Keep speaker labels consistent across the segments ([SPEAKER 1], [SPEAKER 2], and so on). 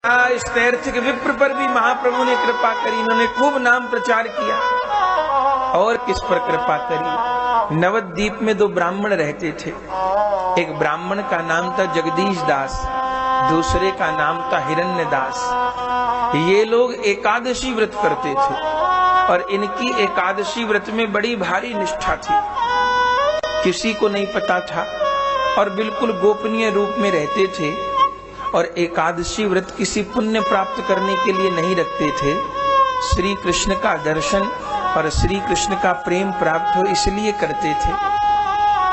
[SPEAKER 1] इस तीर्थ के विप्र पर भी महाप्रभु ने कृपा करी, इन्होंने खूब नाम प्रचार किया। और किस पर कृपा करी? नवद्वीप में 2 ब्राह्मण रहते थे। एक ब्राह्मण का नाम था जगदीश दास, दूसरे का नाम था हिरण्य दास। ये लोग एकादशी व्रत करते थे और इनकी एकादशी व्रत में बड़ी भारी निष्ठा थी, किसी को नहीं पता था और बिल्कुल गोपनीय रूप में रहते थे। और एकादशी व्रत किसी पुण्य प्राप्त करने के लिए नहीं रखते थे, श्री कृष्ण का दर्शन और श्री कृष्ण का प्रेम प्राप्त हो इसलिए करते थे।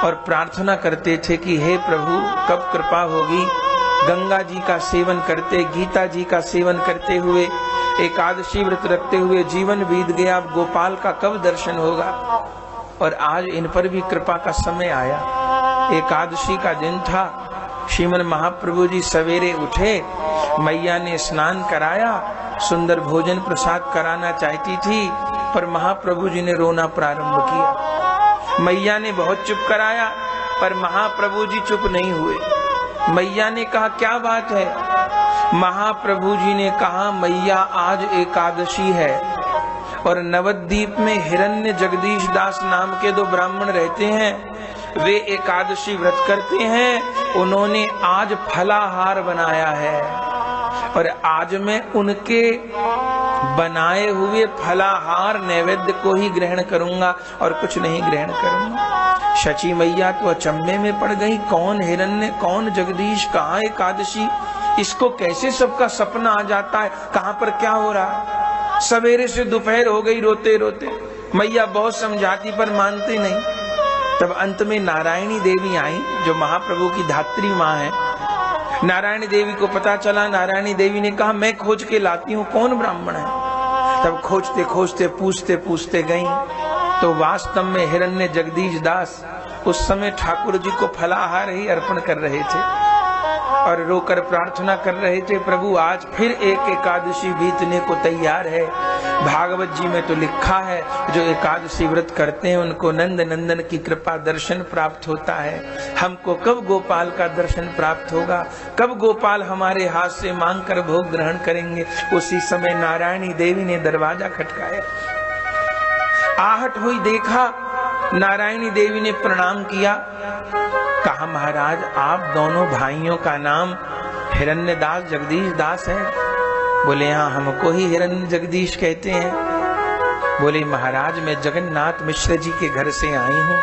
[SPEAKER 1] और प्रार्थना करते थे कि हे प्रभु कब कृपा होगी, गंगा जी का सेवन करते, गीता जी का सेवन करते हुए, एकादशी व्रत रखते हुए जीवन बीत गया, अब गोपाल का कब दर्शन होगा। और आज इन पर भी कृपा का समय आया। एकादशी का दिन था, श्रीमन महाप्रभु जी सवेरे उठे, मैया ने स्नान कराया, सुंदर भोजन प्रसाद कराना चाहती थी, पर महाप्रभु जी ने रोना प्रारंभ किया। मैया ने बहुत चुप कराया, पर महाप्रभु जी चुप नहीं हुए। मैया ने कहा क्या बात है? महाप्रभु जी ने कहा मैया आज एकादशी है और नवद्वीप में हिरण्य जगदीश दास नाम के 2 ब्राह्मण रहते हैं, वे एकादशी व्रत करते हैं, उन्होंने आज फलाहार बनाया है और आज मैं उनके बनाए हुए फलाहार नैवेद्य को ही ग्रहण करूंगा और कुछ नहीं ग्रहण करूंगा। शची मैया तो अचंभे में पड़ गई, कौन हिरण्य, कौन जगदीश, कहाँ एकादशी, इसको कैसे सबका सपना आ जाता है, कहाँ पर क्या हो रहा है। सवेरे से दोपहर हो गई रोते रोते, मैया बहुत समझाती पर मानते नहीं। तब अंत में नारायणी देवी आई जो महाप्रभु की धात्री माँ है। नारायणी देवी को पता चला, नारायणी देवी ने कहा मैं खोज के लाती हूँ कौन ब्राह्मण है। तब खोजते खोजते पूछते पूछते गई तो वास्तव में हिरण्य जगदीश दास उस समय ठाकुर जी को फलाहार ही अर्पण कर रहे थे और रोकर प्रार्थना कर रहे थे, प्रभु आज फिर एक एकादशी बीतने को तैयार है। भागवत जी में तो लिखा है जो एकादशी व्रत करते हैं उनको नंद नंदन की कृपा दर्शन प्राप्त होता है। हमको कब गोपाल का दर्शन प्राप्त होगा, कब गोपाल हमारे हाथ से मांग कर भोग ग्रहण करेंगे। उसी समय नारायणी देवी ने दरवाजा खटकाया, आहट हुई, देखा, नारायणी देवी ने प्रणाम किया, कहा महाराज आप दोनों भाइयों का नाम हिरण्य दास जगदीश दास है? बोले हाँ हमको ही हिरण्य जगदीश कहते हैं। बोले महाराज मैं जगन्नाथ मिश्र जी के घर से आई हूँ।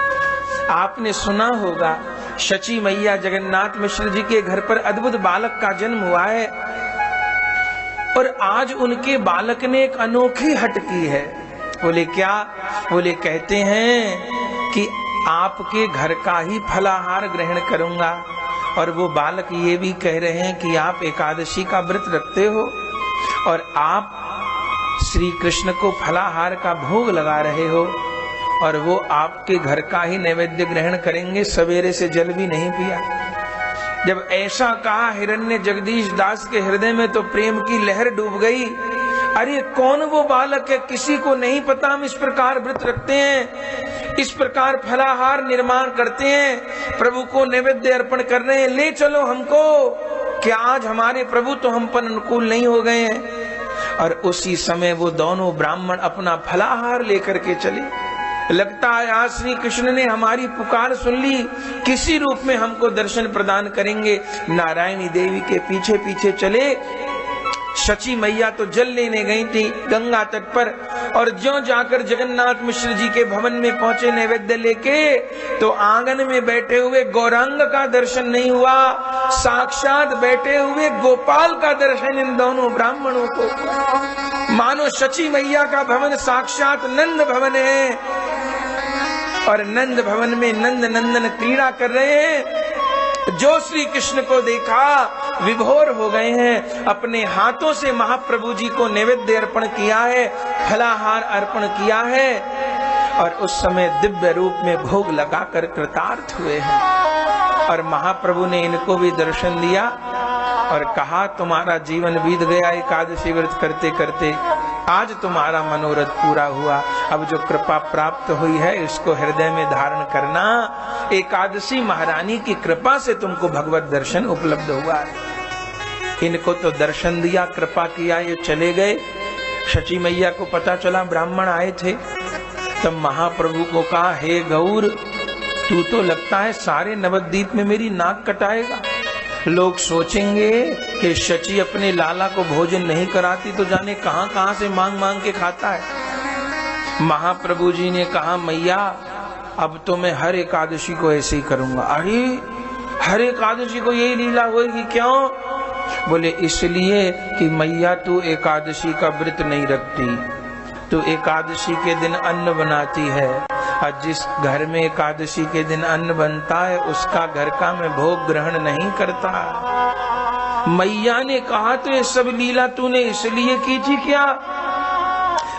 [SPEAKER 1] आपने सुना होगा शची मैया जगन्नाथ मिश्र जी के घर पर अद्भुत बालक का जन्म हुआ है और आज उनके बालक ने एक अनोखी हट की है। बोले क्या? बोले कहते हैं कि आपके घर का ही फलाहार ग्रहण करूंगा। और वो बालक ये भी कह रहे हैं कि आप एकादशी का व्रत रखते हो और आप श्री कृष्ण को फलाहार का भोग लगा रहे हो और वो आपके घर का ही नैवेद्य ग्रहण करेंगे, सवेरे से जल भी नहीं पिया। जब ऐसा कहा हिरण्य जगदीश दास के हृदय में तो प्रेम की लहर डूब गई। अरे कौन वो बालक है, किसी को नहीं पता हम इस प्रकार व्रत रखते हैं, इस प्रकार फलाहार निर्माण करते हैं, प्रभु को नैवेद्य अर्पण कर रहे हैं, ले चलो हमको। क्या आज हमारे प्रभु तो हम पर अनुकूल नहीं हो गए हैं? और उसी समय वो दोनों ब्राह्मण अपना फलाहार लेकर के चले। लगता है आज श्री कृष्ण ने हमारी पुकार सुन ली, किसी रूप में हमको दर्शन प्रदान करेंगे। नारायणी देवी के पीछे पीछे चले। शची मैया तो जल लेने गई थी गंगा तट पर और ज्यों जाकर जगन्नाथ मिश्र जी के भवन में पहुंचे नैवेद्य लेके तो आंगन में बैठे हुए गौरांग का दर्शन नहीं हुआ, साक्षात बैठे हुए गोपाल का दर्शन इन दोनों ब्राह्मणों को। मानो शची मैया का भवन साक्षात नंद भवन है और नंद भवन में नंद नंदन क्रीड़ा कर रहे हैं। जो श्री कृष्ण को देखा विभोर हो गए हैं, अपने हाथों से महाप्रभु जी को नैवेद्य अर्पण किया है, फलाहार अर्पण किया है और उस समय दिव्य रूप में भोग लगाकर कृतार्थ हुए हैं। और महाप्रभु ने इनको भी दर्शन दिया और कहा तुम्हारा जीवन बीत गया एकादशी व्रत करते करते, आज तुम्हारा मनोरथ पूरा हुआ। अब जो कृपा प्राप्त हुई है इसको हृदय में धारण करना। एकादशी महारानी की कृपा से तुमको भगवत दर्शन उपलब्ध हुआ है। इनको तो दर्शन दिया, कृपा किया, ये चले गए। शची मैया को पता चला ब्राह्मण आए थे, तब महाप्रभु को कहा, हे गौर, तू तो लगता है सारे नवद्वीप में मेरी नाक कटाएगा। लोग सोचेंगे कि शची अपने लाला को भोजन नहीं कराती तो जाने कहां कहां से मांग मांग के खाता है। महाप्रभु जी ने कहा, मैया अब तो मैं हर एकादशी को ऐसे ही करूंगा। अरे हर एकादशी को यही लीला होगी, क्यों? बोले इसलिए कि मैया तू एकादशी का व्रत नहीं रखती, तू एकादशी के दिन अन्न बनाती है, और जिस घर में एकादशी के दिन अन्न बनता है उसका घर का मैं भोग ग्रहण नहीं करता। मैया ने कहा, तो ये सब लीला तूने इसलिए की थी क्या?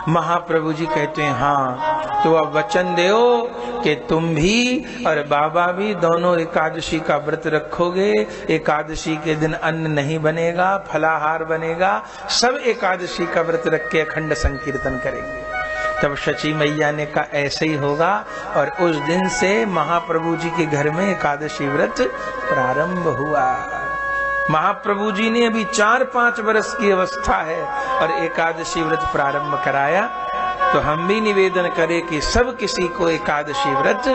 [SPEAKER 1] महाप्रभु जी कहते हैं, हाँ, तो अब वचन दो कि तुम भी और बाबा भी दोनों एकादशी का व्रत रखोगे। एकादशी के दिन अन्न नहीं बनेगा, फलाहार बनेगा, सब एकादशी का व्रत रख के अखंड संकीर्तन करेंगे। तब शची मैया ने कहा, ऐसे ही होगा, और उस दिन से महाप्रभु जी के घर में एकादशी व्रत प्रारंभ हुआ। महाप्रभु जी ने अभी 4-5 वर्ष की अवस्था है और एकादशी व्रत प्रारंभ कराया। तो हम भी निवेदन करें कि सब किसी को एकादशी व्रत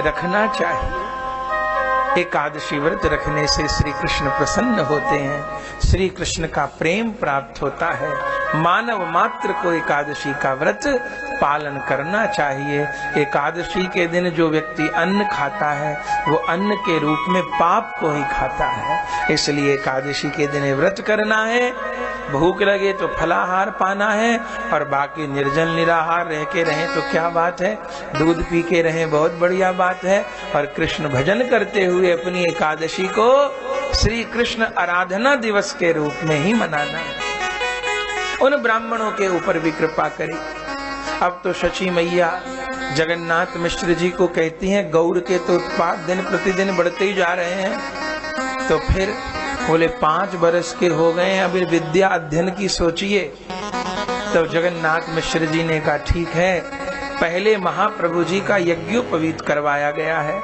[SPEAKER 1] रखना चाहिए। एकादशी व्रत रखने से श्री कृष्ण प्रसन्न होते हैं, श्री कृष्ण का प्रेम प्राप्त होता है। मानव मात्र को एकादशी का व्रत पालन करना चाहिए। एकादशी के दिन जो व्यक्ति अन्न खाता है वो अन्न के रूप में पाप को ही खाता है। इसलिए एकादशी के दिन व्रत करना है, भूख लगे तो फलाहार पाना है, और बाकी निर्जल निराहार रह के रहें तो क्या बात है, दूध पी के रहें बहुत बढ़िया बात है। और कृष्ण भजन करते हुए अपनी एकादशी को श्री कृष्ण आराधना दिवस के रूप में ही मनाना है। उन ब्राह्मणों के ऊपर भी कृपा करी। अब तो शची मैया जगन्नाथ मिश्र जी को कहती हैं, गौर के तो उत्पाद दिन प्रतिदिन बढ़ते ही जा रहे हैं। तो फिर बोले 5 वर्ष के हो गए हैं, अभी विद्या अध्ययन की सोचिए। तो जगन्नाथ मिश्र जी ने कहा, ठीक है, पहले महाप्रभु जी का यज्ञोपवीत करवाया गया है।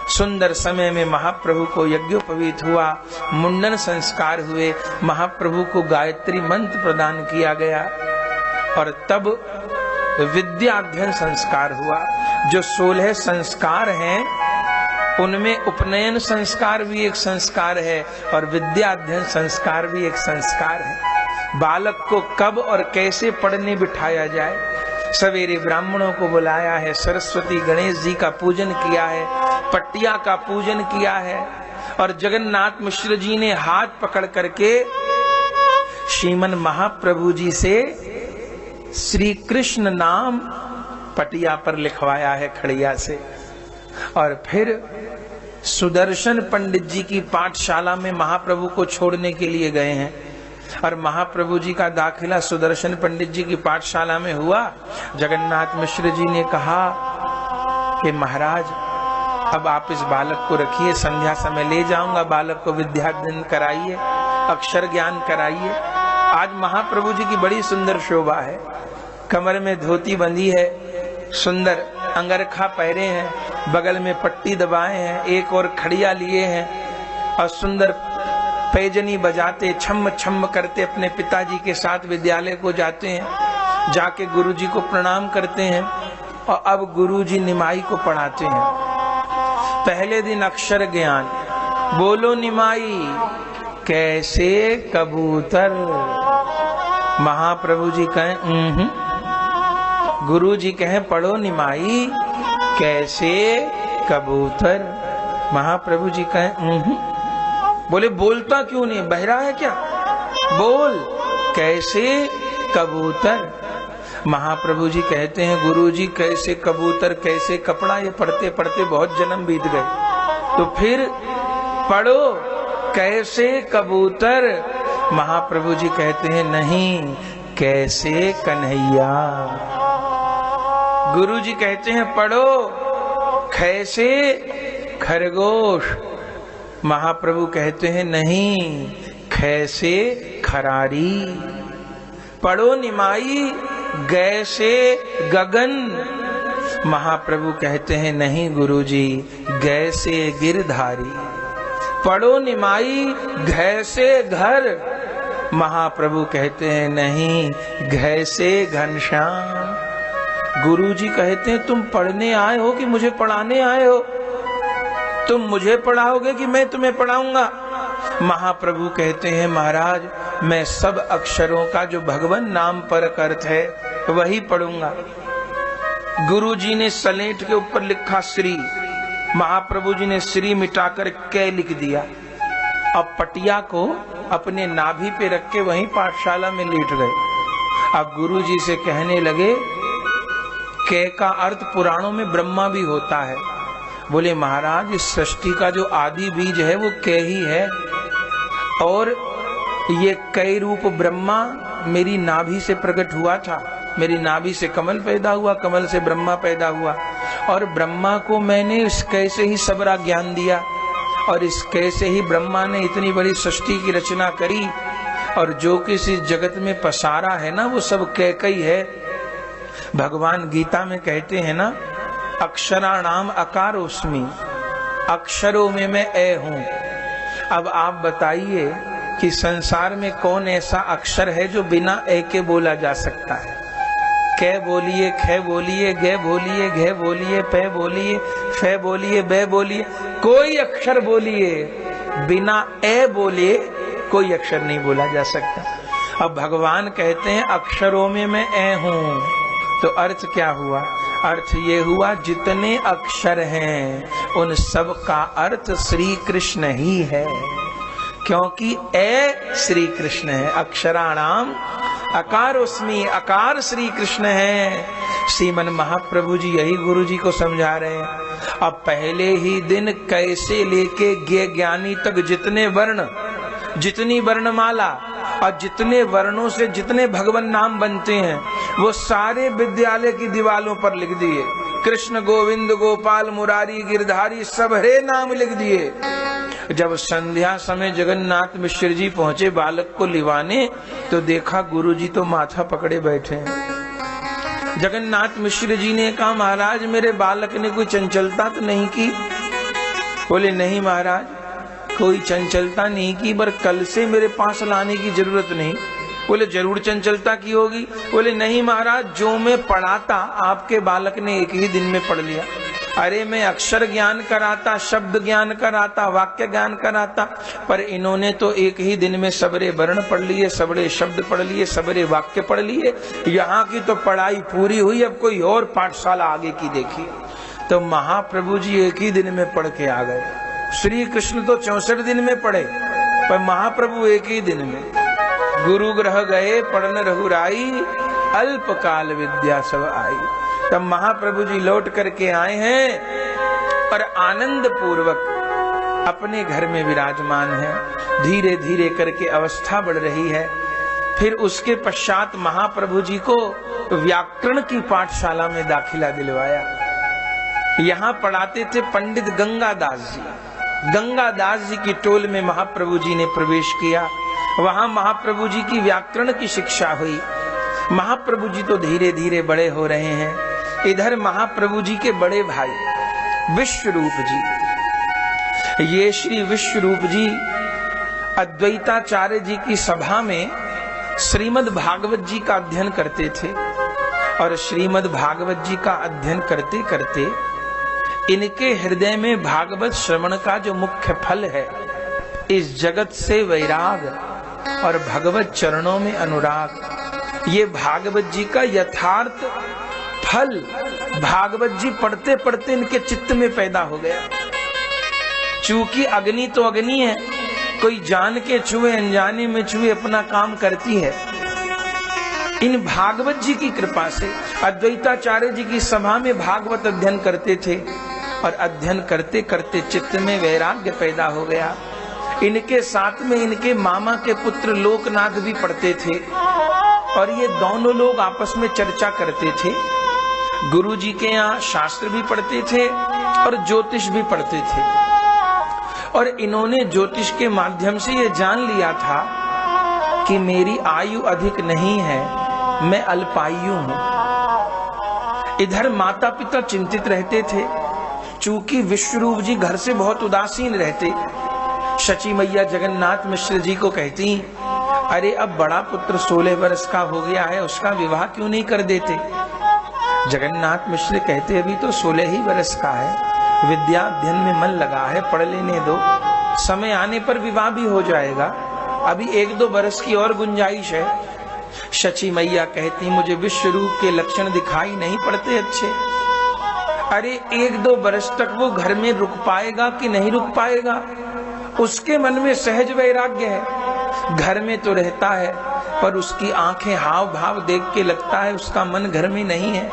[SPEAKER 1] सुंदर समय में महाप्रभु को यज्ञोपवीत हुआ, मुंडन संस्कार हुए, महाप्रभु को गायत्री मंत्र प्रदान किया गया, और तब विद्याध्ययन संस्कार हुआ। जो 16 संस्कार हैं उनमें उपनयन संस्कार भी एक संस्कार है और विद्याध्ययन संस्कार भी एक संस्कार है। बालक को कब और कैसे पढ़ने बिठाया जाए, सवेरे ब्राह्मणों को बुलाया है, सरस्वती गणेश जी का पूजन किया है, पट्टिया का पूजन किया है, और जगन्नाथ मिश्र जी ने हाथ पकड़ करके श्रीमन महाप्रभु जी से श्री कृष्ण नाम पटिया पर लिखवाया है खड़िया से। और फिर सुदर्शन पंडित जी की पाठशाला में महाप्रभु को छोड़ने के लिए गए हैं, और महाप्रभु जी का दाखिला सुदर्शन पंडित जी की पाठशाला में हुआ। जगन्नाथ मिश्र जी ने कहा कि महाराज, अब आप इस बालक को रखिए, संध्या समय ले जाऊंगा, बालक को विद्याध्ययन कराइए, अक्षर ज्ञान कराइए। आज महाप्रभु जी की बड़ी सुंदर शोभा है, कमर में धोती बंधी है, सुंदर अंगरखा पहरे हैं, बगल में पट्टी दबाए हैं, एक और खड़िया लिए हैं, और सुंदर पैजनी बजाते छम छम करते अपने पिताजी के साथ विद्यालय को जाते हैं। जाके गुरुजी को प्रणाम करते हैं, और अब गुरुजी निमाई को पढ़ाते हैं। पहले दिन अक्षर ज्ञान, बोलो निमाई कैसे कबूतर। महाप्रभु जी कहें गुरु जी कहें पढ़ो निमाई कैसे कबूतर। महाप्रभु जी कहें बोले बोलता क्यों नहीं, बहरा है क्या, बोल कैसे कबूतर। महाप्रभु जी कहते हैं गुरु जी कैसे कबूतर कैसे कपड़ा, ये पढ़ते पढ़ते बहुत जन्म बीत गए, तो फिर पढ़ो कैसे कबूतर। महाप्रभु जी कहते हैं नहीं, कैसे कन्हैया। गुरु जी कहते हैं पढ़ो कैसे खरगोश। महाप्रभु कहते हैं नहीं, कैसे खरारी। पढ़ो निमाई गैसे गगन। महाप्रभु कहते हैं नहीं गुरुजी, गैसे गिरधारी। पढ़ो निमाई घैसे घर। महाप्रभु कहते हैं नहीं, घै से घनश्याम। गुरुजी कहते हैं तुम पढ़ने आए हो कि मुझे पढ़ाने आए हो? तुम मुझे पढ़ाओगे कि मैं तुम्हें पढ़ाऊंगा? महाप्रभु कहते हैं महाराज मैं सब अक्षरों का जो भगवान नाम पर अर्थ है वही पढ़ूंगा। गुरुजी ने सलेट के ऊपर लिखा श्री, महाप्रभु जी ने श्री मिटाकर कै लिख दिया। अब पटिया को अपने नाभि पे रख के वहीं पाठशाला में लेट गए। अब गुरुजी से कहने लगे कै का अर्थ पुराणों में ब्रह्मा भी होता है। बोले महाराज इस सृष्टि का जो आदि बीज है वो कै ही है, और ये कै रूप ब्रह्मा मेरी नाभि से प्रकट हुआ था। मेरी नाभि से कमल पैदा हुआ, कमल से ब्रह्मा पैदा हुआ, और ब्रह्मा को मैंने इस कै से ही सबरा ज्ञान दिया, और इस कै से ही ब्रह्मा ने इतनी बड़ी सृष्टि की रचना करी, और जो किसी जगत में पसारा है ना वो सब कै कई है। भगवान गीता में कहते हैं ना, अक्षराणाम अकारोस्मि, अक्षरों में मैं ए हूं। अब आप बताइए कि संसार में कौन ऐसा अक्षर है जो बिना ए के बोला जा सकता है? कै बोलिए, खे बोलिए, गे बोलिए, घे बोलिए, पे बोलिए, फे बोलिए, बे बोलिए, कोई अक्षर बोलिए, बिना ए बोले कोई अक्षर नहीं बोला जा सकता। अब भगवान कहते हैं अक्षरों में मैं ए हूं, तो अर्थ क्या हुआ? अर्थ ये हुआ जितने अक्षर हैं उन सब का अर्थ श्री कृष्ण ही है, क्योंकि ए श्री कृष्ण है। अक्षराणाम अकारोस्मि, अकार श्री कृष्ण है। श्रीमन महाप्रभु जी यही गुरु जी को समझा रहे हैं। अब पहले ही दिन कैसे लेके गे ज्ञानी तक जितने वर्ण, जितनी वर्णमाला और जितने वर्णों से जितने भगवान नाम बनते हैं वो सारे विद्यालय की दीवालों पर लिख दिए। कृष्ण गोविंद गोपाल मुरारी गिरधारी सब हरे नाम लिख दिए। जब संध्या समय जगन्नाथ मिश्र जी पहुंचे बालक को लिवाने, तो देखा गुरुजी तो माथा पकड़े बैठे हैं। जगन्नाथ मिश्र जी ने कहा महाराज मेरे बालक ने कोई चंचलता तो नहीं की? बोले नहीं महाराज, कोई चंचलता नहीं की, पर कल से मेरे पास लाने की जरूरत नहीं। बोले जरूर चंचलता की होगी? बोले नहीं महाराज, जो मैं पढ़ाता आपके बालक ने एक ही दिन में पढ़ लिया। अरे मैं अक्षर ज्ञान कराता, शब्द ज्ञान कराता, वाक्य ज्ञान कराता, पर इन्होंने तो एक ही दिन में सबरे वर्ण पढ़ लिए, सबरे शब्द पढ़ लिए, सबरे वाक्य पढ़ लिए। यहाँ की तो पढ़ाई पूरी हुई, अब कोई और पाठशाला आगे की देखिए। तो महाप्रभु जी एक ही दिन में पढ़ के आ गए। श्री कृष्ण तो 64 दिन में पढ़े, पर महाप्रभु एक ही दिन में। गुरु ग्रह गए पढ़न रघुराई, अल्प काल विद्या सब आई। तब महाप्रभु जी लौट करके आए हैं और आनंद पूर्वक अपने घर में विराजमान हैं। धीरे धीरे करके अवस्था बढ़ रही है। फिर उसके पश्चात महाप्रभु जी को व्याकरण की पाठशाला में दाखिला दिलवाया। यहाँ पढ़ाते थे पंडित गंगादास जी। गंगादास जी की टोल में महाप्रभु जी ने प्रवेश किया। वहां महाप्रभु जी की व्याकरण की शिक्षा हुई। महाप्रभु जी तो धीरे धीरे बड़े हो रहे हैं। इधर महाप्रभु जी के बड़े भाई विश्वरूप जी, ये श्री विश्वरूप जी अद्वैताचार्य जी की सभा में श्रीमद् भागवत जी का अध्ययन करते थे। और श्रीमद् भागवत जी का अध्ययन करते करते इनके हृदय में भागवत श्रवण का जो मुख्य फल है, इस जगत से वैराग और भगवत चरणों में अनुराग, ये भागवत जी का यथार्थ फल भागवत जी पढ़ते पढ़ते इनके चित्त में पैदा हो गया। चूंकि अग्नि तो अग्नि है, कोई जान के छुए अनजाने में छुए अपना काम करती है। इन भागवत जी की कृपा से अद्वैताचार्य जी की सभा में भागवत अध्ययन करते थे, और अध्ययन करते करते चित्त में वैराग्य पैदा हो गया। इनके साथ में इनके मामा के पुत्र लोकनाथ भी पढ़ते थे, और ये दोनों लोग आपस में चर्चा करते थे। गुरु जी के यहाँ शास्त्र भी पढ़ते थे और ज्योतिष भी पढ़ते थे। और इन्होंने ज्योतिष के माध्यम से ये जान लिया था कि मेरी आयु अधिक नहीं है, मैं अल्पायु हूं। इधर माता पिता चिंतित रहते थे, चूंकि विश्वरूप जी घर से बहुत उदासीन रहते। शची मैया जगन्नाथ मिश्र जी को कहती, अरे अब बड़ा पुत्र 16 वर्ष का हो गया है, उसका विवाह क्यों नहीं कर देते? जगन्नाथ मिश्र कहते अभी तो 16 ही वर्ष का है, विद्या अध्ययन में मन लगा है, पढ़ लेने दो, समय आने पर विवाह भी हो जाएगा, अभी 1-2 वर्ष की और गुंजाइश है। शची मैया कहती मुझे विश्व रूप के लक्षण दिखाई नहीं पड़ते अच्छे। अरे 1-2 वर्ष तक वो घर में रुक पाएगा कि नहीं रुक पाएगा? उसके मन में सहज वैराग्य है, घर में तो रहता है पर उसकी आंखें हाव भाव देख के लगता है उसका मन घर में नहीं है।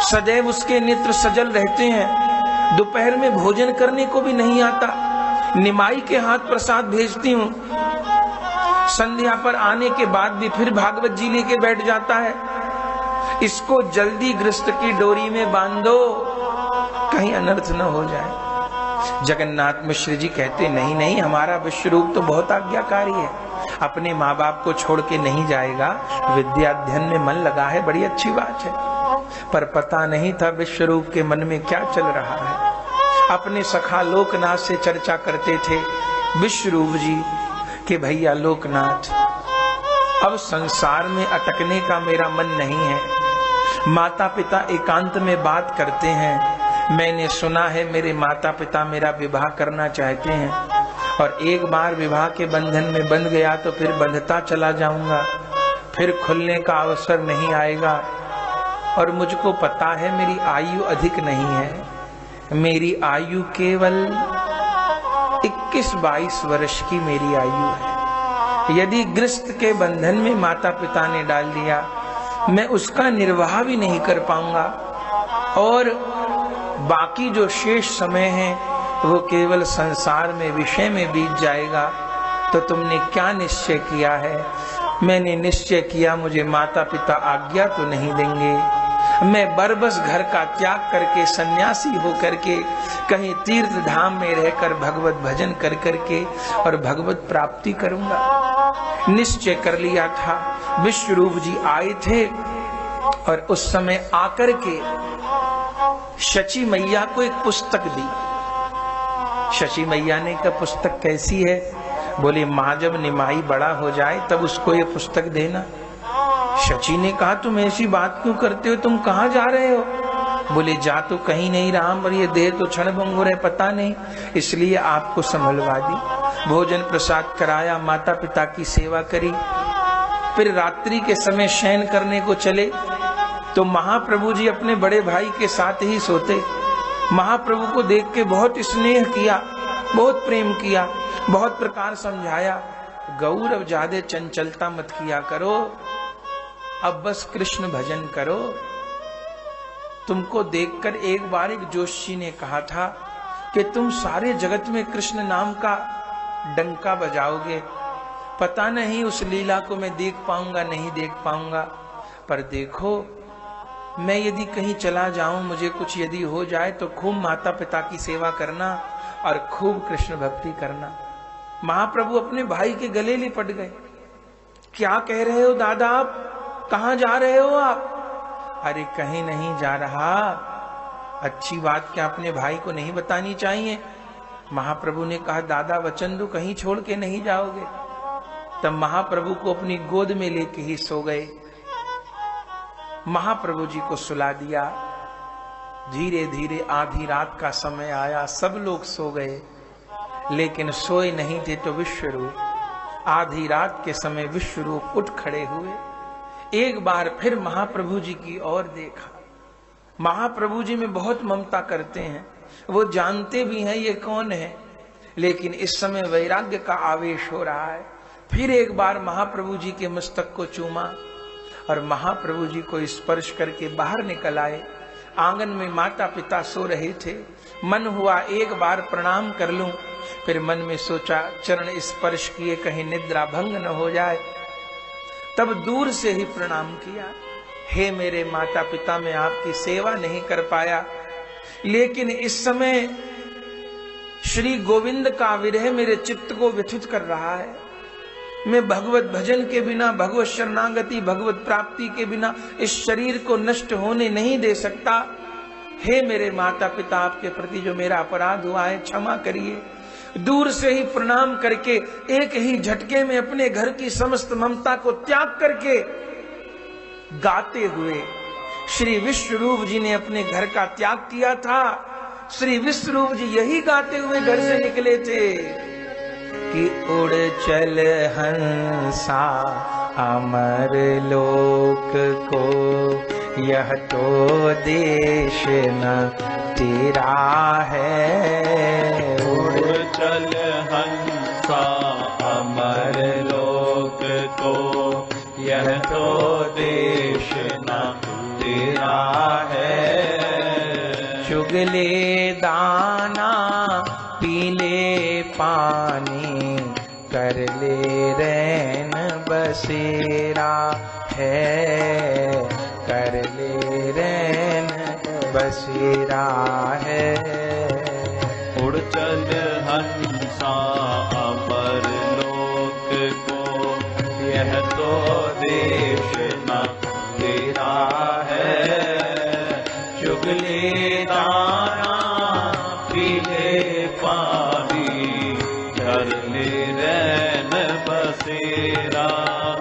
[SPEAKER 1] सदैव उसके नेत्र सजल रहते हैं, दोपहर में भोजन करने को भी नहीं आता, निमाई के हाथ प्रसाद भेजती हूँ, संध्या पर आने के बाद भी फिर भागवत जी लेके बैठ जाता है। इसको जल्दी गृहस्थ की डोरी में बांधो, कहीं अनर्थ न हो जाए। जगन्नाथ मिश्र जी कहते नहीं नहीं, हमारा विश्व रूप तो बहुत आज्ञाकारी है, अपने माँ बाप को छोड़ के नहीं जाएगा, विद्या अध्ययन में मन लगा है, बड़ी अच्छी बात है। पर पता नहीं था विश्व रूप के मन में क्या चल रहा है। अपने सखा लोकनाथ से चर्चा करते थे विश्व रूप जी कि भैया लोकनाथ, अब संसार में अटकने का मेरा मन नहीं है, माता पिता एकांत में बात करते हैं, मैंने सुना है मेरे माता पिता मेरा विवाह करना चाहते हैं, और एक बार विवाह के बंधन में बंध गया तो फिर बंधता चला जाऊंगा, फिर खुलने का अवसर नहीं आएगा। और मुझको पता है मेरी आयु अधिक नहीं है, मेरी आयु केवल 21-22 वर्ष की मेरी आयु है। यदि गृहस्थ के बंधन में माता पिता ने डाल दिया, मैं उसका निर्वाह भी नहीं कर पाऊंगा, और बाकी जो शेष समय है वो केवल संसार में विषय में बीत जाएगा। तो तुमने क्या निश्चय किया है? मैंने निश्चय किया मुझे माता पिता आज्ञा तो नहीं देंगे, मैं बरबस घर का त्याग करके सन्यासी होकर के कहीं तीर्थ धाम में रहकर भगवत भजन कर करके और भगवत प्राप्ति करूंगा। निश्चय कर लिया था। विश्व रूप जी आए थे और उस समय आकर के शची मैया को एक पुस्तक दी। शची मैया ने कहा पुस्तक कैसी है? बोले माँ जब निमाई बड़ा हो जाए तब उसको ये पुस्तक देना। शची ने कहा तुम ऐसी बात क्यों करते हो, तुम कहाँ जा रहे हो? बोले जा तो कहीं नहीं रहा, पर ये देह तो क्षण भंगुर है, पता नहीं, इसलिए आपको संभलवा दी। भोजन प्रसाद कराया, माता पिता की सेवा करी, फिर रात्रि के समय शयन करने को चले तो महाप्रभु जी अपने बड़े भाई के साथ ही सोते। महाप्रभु को देख के बहुत स्नेह किया, बहुत प्रेम किया, बहुत प्रकार समझाया, गौर अब ज्यादा चंचलता मत किया करो, अब बस कृष्ण भजन करो। तुमको देखकर एक बार एक जोशी ने कहा था कि तुम सारे जगत में कृष्ण नाम का डंका बजाओगे, पता नहीं उस लीला को मैं देख पाऊंगा नहीं देख पाऊंगा, पर देखो मैं यदि कहीं चला जाऊं, मुझे कुछ यदि हो जाए तो खूब माता पिता की सेवा करना और खूब कृष्ण भक्ति करना। महाप्रभु अपने भाई के गले लिपट गए। क्या कह रहे हो दादा, आप कहां जा रहे हो आप? अरे कहीं नहीं जा रहा, अच्छी बात क्या अपने भाई को नहीं बतानी चाहिए? महाप्रभु ने कहा दादा वचन दो कहीं छोड़ के नहीं जाओगे। तब महाप्रभु को अपनी गोद में लेके ही सो गए। महाप्रभु जी को सुला दिया। धीरे धीरे आधी रात का समय आया, सब लोग सो गए, लेकिन सोए नहीं थे तो विश्वरूप आधी रात के समय विश्वरूप उठ खड़े हुए। एक बार फिर महाप्रभु जी की ओर देखा। महाप्रभु जी में बहुत ममता करते हैं, वो जानते भी हैं ये कौन है, लेकिन इस समय वैराग्य का आवेश हो रहा है। फिर एक बार महाप्रभु जी के मस्तक को चूमा और महाप्रभु जी को स्पर्श करके बाहर निकल आए। आंगन में माता पिता सो रहे थे। मन हुआ एक बार प्रणाम कर लूं, फिर मन में सोचा चरण स्पर्श किए कहीं निद्रा भंग न हो जाए, तब दूर से ही प्रणाम किया। हे मेरे माता पिता, मैं आपकी सेवा नहीं कर पाया, लेकिन इस समय श्री गोविंद का विरह मेरे चित्त को व्यथित कर रहा है। मैं भगवत भजन के बिना, भगवत शरणागति, भगवत प्राप्ति के बिना इस शरीर को नष्ट होने नहीं दे सकता। हे मेरे माता पिता, आपके प्रति जो मेरा अपराध हुआ है क्षमा करिए। दूर से ही प्रणाम करके एक ही झटके में अपने घर की समस्त ममता को त्याग करके गाते हुए श्री विश्वरूप जी ने अपने घर का त्याग किया था। श्री विश्वरूप जी यही गाते हुए घर से निकले थे कि उड़ चल हंसा अमर लोक को, यह तो देश न तेरा है।
[SPEAKER 2] उड़ चल हंसा अमर लोक को, यह तो देश न तेरा है।
[SPEAKER 1] चुगले दाना पीले पानी, कर ले रैन बसेरा है। कर ले रैन बसेरा है।
[SPEAKER 2] उड़ चल हंसा अमर लोक को, यह तो देश न तेरा है। चुगले दाना पीले पानी, कर ले रैन बसेरा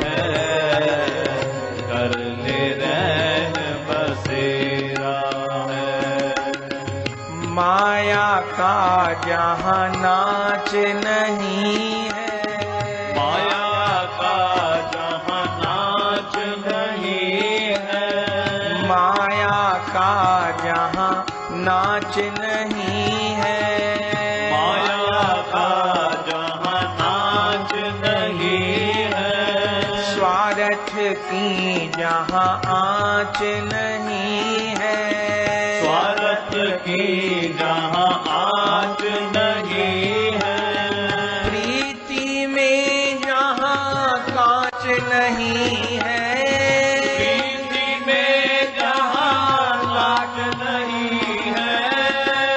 [SPEAKER 2] है। कर ले रैन बसेरा है।
[SPEAKER 1] माया का जहाँ नाच नहीं है,
[SPEAKER 2] माया का जहाँ नाच नहीं है।
[SPEAKER 1] माया का जहाँ नाच नहीं है।
[SPEAKER 2] माया का जहाँ नाच नहीं है।
[SPEAKER 1] स्वार्थ की जहाँ आँच नहीं है।
[SPEAKER 2] स्वार्थ की जहाँ आँच नहीं है।
[SPEAKER 1] प्रीति में जहाँ कांच नहीं है।
[SPEAKER 2] प्रीति में जहाँ कांच नहीं है।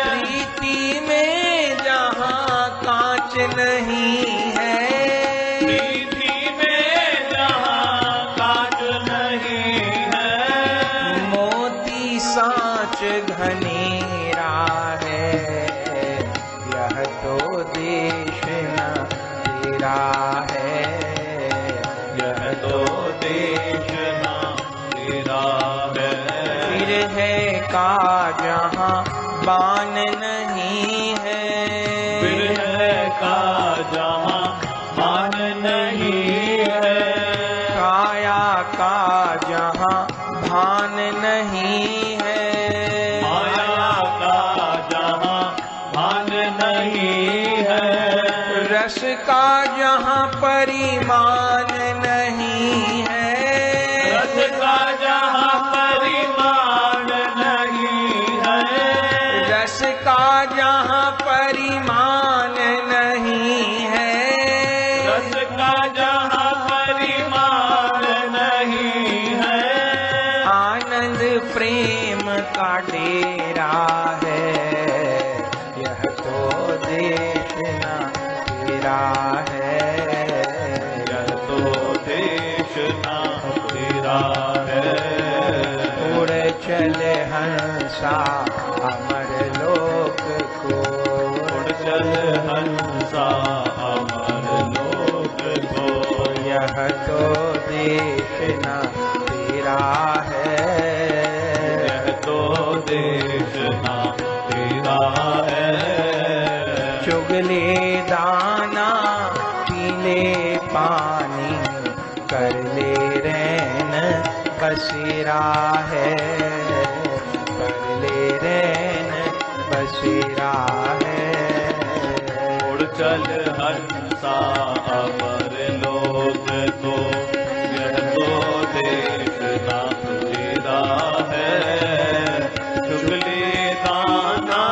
[SPEAKER 1] प्रीति में जहाँ कांच नहीं है।
[SPEAKER 2] प्रीति में जहाँ कांच नहीं है।
[SPEAKER 1] मोती सांच घनेरा है, यह तो देश न तेरा है।
[SPEAKER 2] यह तो देश न तेरा है।
[SPEAKER 1] फिर है का जहाँ बान नहीं है।
[SPEAKER 2] फिर है का जहाँ मान नहीं है।
[SPEAKER 1] काया का जहाँ भान नहीं है।
[SPEAKER 2] माया का जहाँ भान नहीं है।
[SPEAKER 1] रस का जहाँ परिमाण नहीं है।
[SPEAKER 2] रस का जहाँ परिमाण नहीं है।
[SPEAKER 1] रस का जहाँ परिमाण नहीं है।
[SPEAKER 2] रस का जहाँ परिमाण नहीं है।
[SPEAKER 1] आनंद प्रेम का डेरा है, यह तो देश न तेरा है।
[SPEAKER 2] यह तो देश न तेरा है।
[SPEAKER 1] उड़ चल हंसा अमर लोक को,
[SPEAKER 2] उड़ चल हंसा अमर लोक को,
[SPEAKER 1] यह तो देश न तेरा है।
[SPEAKER 2] यह तो देश न तेरा है।
[SPEAKER 1] चुगले दाना पीले पानी, कर ले रैन बसेरा है। कर ले रैन बसेरा है।
[SPEAKER 2] उड़ चल हंसा अमर लोक को, यह तो देश न तेरा है। चुगले दाना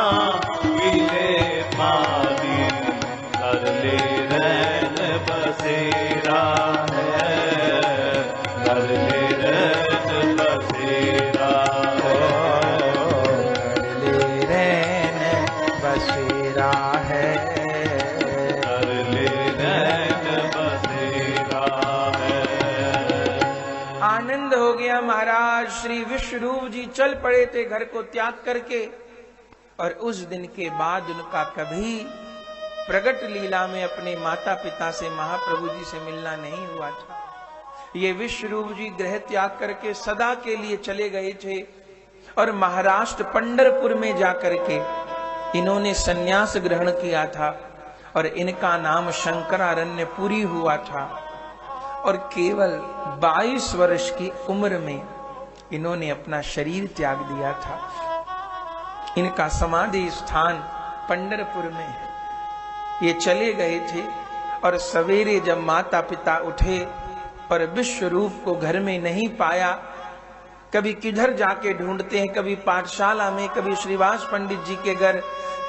[SPEAKER 2] पीले पानी, कर ले रैन बसेरा है। कर ले रैन बसेरा है।
[SPEAKER 1] कर ले रैन बसेरा है।
[SPEAKER 2] कर ले रैन बसेरा है।
[SPEAKER 1] आनंद हो गया महाराज। श्री विश्वरूप जी चल पड़े थे घर को त्याग करके, और उस दिन के बाद उनका कभी प्रगट लीला में अपने माता पिता से, महाप्रभु जी से मिलना नहीं हुआ था। ये विश्वरूप जी गृह त्याग करके सदा के लिए चले गए थे और महाराष्ट्र पंढरपुर में जाकर के इन्होंने सन्यास ग्रहण किया था और इनका नाम शंकरारण्यपुरी हुआ था। और केवल 22 वर्ष की उम्र में इन्होंने अपना शरीर त्याग दिया था। इनका समाधि स्थान पंढरपुर में है। ये चले गए थे और सवेरे जब माता पिता उठे और विश्वरूप को घर में नहीं पाया, कभी किधर जाके ढूंढते हैं, कभी पाठशाला में, कभी श्रीवास पंडित जी के घर,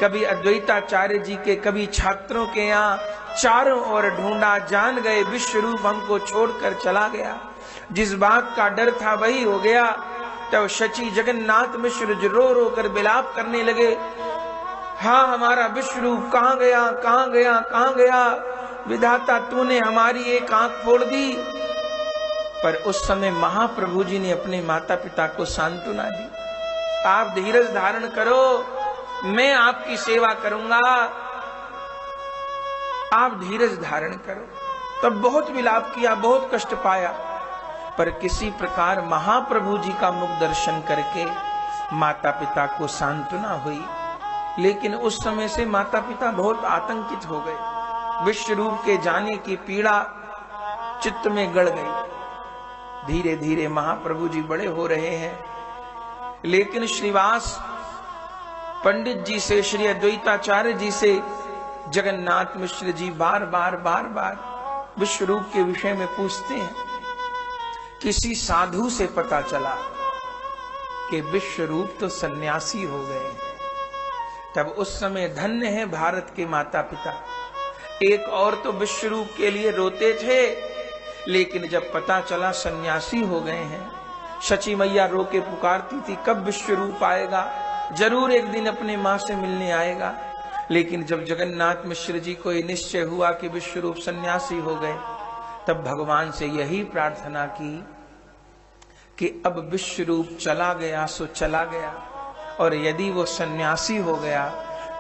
[SPEAKER 1] कभी अद्वैताचार्य जी के, कभी छात्रों के यहाँ, चारों ओर ढूंढा, जान गए विश्वरूप हमको छोड़कर चला गया। जिस बात का डर था वही हो गया। तब शची जगन्नाथ मिश्र रो रो कर विलाप करने लगे, हाँ हमारा विश्वरूप कहाँ गया, कहाँ गया, कहाँ गया, विधाता तूने हमारी एक आंख फोड़ दी। पर उस समय महाप्रभु जी ने अपने माता पिता को सांत्वना दी, आप धीरज धारण करो, मैं आपकी सेवा करूंगा, आप धीरज धारण करो। तब बहुत विलाप किया, बहुत कष्ट पाया, पर किसी प्रकार महाप्रभु जी का मुख दर्शन करके माता पिता को सांत्वना हुई। लेकिन उस समय से माता पिता बहुत आतंकित हो गए। विश्वरूप के जाने की पीड़ा चित्त में गड़ गई। धीरे धीरे महाप्रभु जी बड़े हो रहे हैं, लेकिन श्रीवास पंडित जी से, श्री अद्वैताचार्य जी से जगन्नाथ मिश्र जी बार बार विश्वरूप के विषय में पूछते हैं। किसी साधु से पता चला कि विश्वरूप तो सन्यासी हो गए हैं। तब उस समय धन्य है भारत के माता पिता। एक और तो विश्वरूप के लिए रोते थे, लेकिन जब पता चला सन्यासी हो गए हैं, शची मैया रो के पुकारती थी कब विश्वरूप आएगा, जरूर एक दिन अपने मां से मिलने आएगा। लेकिन जब जगन्नाथ मिश्र जी को निश्चय हुआ कि विश्वरूप सन्यासी हो गए, तब भगवान से यही प्रार्थना की कि अब विश्वरूप चला गया सो चला गया, और यदि वो सन्यासी हो गया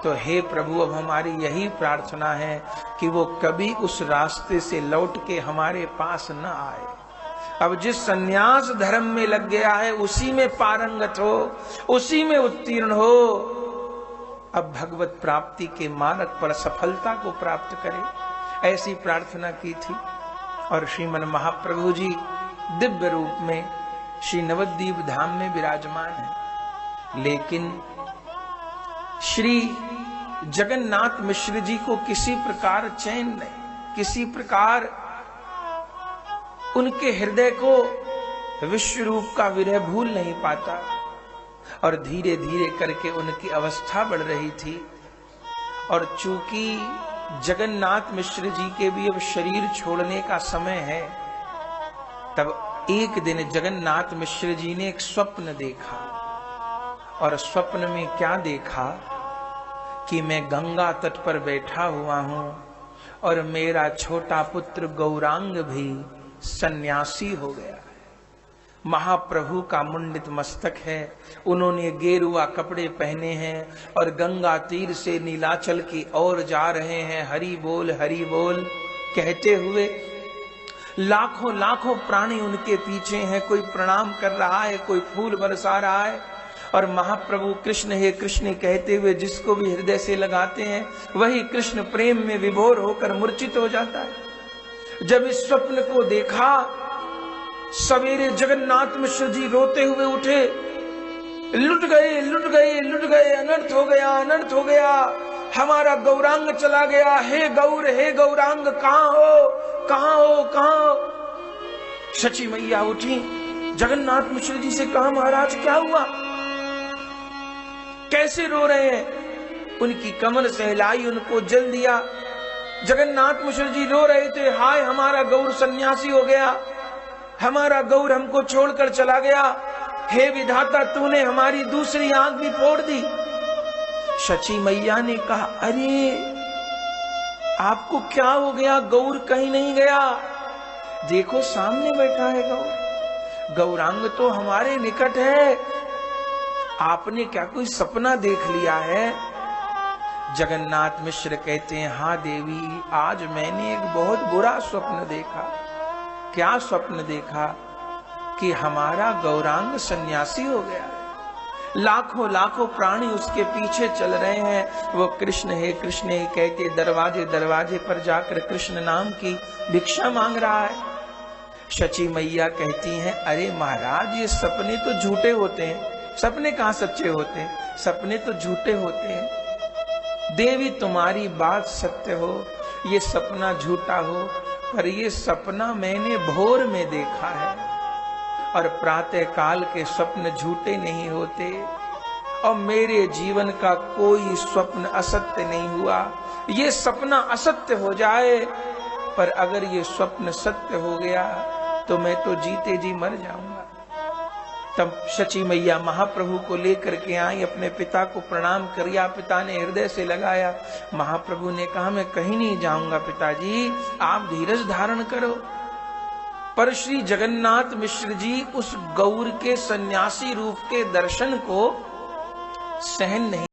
[SPEAKER 1] तो हे प्रभु अब हमारी यही प्रार्थना है कि वो कभी उस रास्ते से लौट के हमारे पास न आए। अब जिस सन्यास धर्म में लग गया है उसी में पारंगत हो, उसी में उत्तीर्ण हो, अब भगवत प्राप्ति के मार्ग पर सफलता को प्राप्त करे, ऐसी प्रार्थना की थी। और श्रीमन महाप्रभु जी दिव्य रूप में श्री नवद्वीप धाम में विराजमान है। लेकिन श्री जगन्नाथ मिश्र जी को किसी प्रकार चैन नहीं, किसी प्रकार उनके हृदय को विश्वरूप का विरह भूल नहीं पाता, और धीरे धीरे करके उनकी अवस्था बढ़ रही थी। और चूंकि जगन्नाथ मिश्र जी के भी अब शरीर छोड़ने का समय है, तब एक दिन जगन्नाथ मिश्र जी ने एक स्वप्न देखा, और स्वप्न में क्या देखा कि मैं गंगा तट पर बैठा हुआ हूं और मेरा छोटा पुत्र गौरांग भी सन्यासी हो गया है। महाप्रभु का मुंडित मस्तक है, उन्होंने गेरुआ कपड़े पहने हैं और गंगा तीर से नीलाचल की ओर जा रहे हैं, हरि बोल कहते हुए। लाखों लाखों प्राणी उनके पीछे हैं, कोई प्रणाम कर रहा है, कोई फूल बरसा रहा है, और महाप्रभु कृष्ण हे कृष्ण कहते हुए जिसको भी हृदय से लगाते हैं वही कृष्ण प्रेम में विभोर होकर मूर्छित हो जाता है। जब इस स्वप्न को देखा, सवेरे जगन्नाथ मिश्र जी रोते हुए उठे, लुट गए, अनर्थ हो गया, हमारा गौरांग चला गया, हे गौरांग कहाँ हो। शची मैया उठी, जगन्नाथ मिश्र जी से कहा महाराज क्या हुआ, कैसे रो रहे हैं। उनकी कमर सहलाई, उनको जल दिया। जगन्नाथ मिश्र जी रो रहे थे, हाय हमारा गौर सन्यासी हो गया, हमारा गौर हमको छोड़कर चला गया, हे विधाता तूने हमारी दूसरी आंख भी फोड़ दी। शची मैया ने कहा, अरे आपको क्या हो गया, गौर कहीं नहीं गया, देखो सामने बैठा है गौर, गौरांग तो हमारे निकट है, आपने क्या कोई सपना देख लिया है। जगन्नाथ मिश्र कहते हैं, हाँ देवी, आज मैंने एक बहुत बुरा स्वप्न देखा। क्या स्वप्न देखा? कि हमारा गौरांग सन्यासी हो गया। लाखों लाखों प्राणी उसके पीछे चल रहे हैं। वो कृष्ण है कृष्ण है कहते दरवाजे दरवाजे पर जाकर कृष्ण नाम की भिक्षा मांग रहा है। शची मैया कहती हैं, अरे महाराज, ये सपने तो झूठे होते हैं। सपने कहाँ सच्चे होते हैं? सपने तो झूठे होते हैं। देवी, तुम्हारी बात सत्य हो, ये सपना झूठा हो, पर ये सपना मैंने भोर में देखा है। और प्रातः काल के स्वप्न झूठे नहीं होते। और मेरे जीवन का कोई स्वप्न असत्य नहीं हुआ। ये सपना असत्य हो जाए, पर अगर ये स्वप्न सत्य हो गया तो मैं तो जीते जी मर जाऊंगा। तब शची मैया महाप्रभु को लेकर के आई, अपने पिता को प्रणाम किया। पिता ने हृदय से लगाया। महाप्रभु ने कहा, मैं कहीं नहीं जाऊंगा पिताजी, आप धीरज धारण करो। पर श्री जगन्नाथ मिश्र जी उस गौर के सन्यासी रूप के दर्शन को सहन नहीं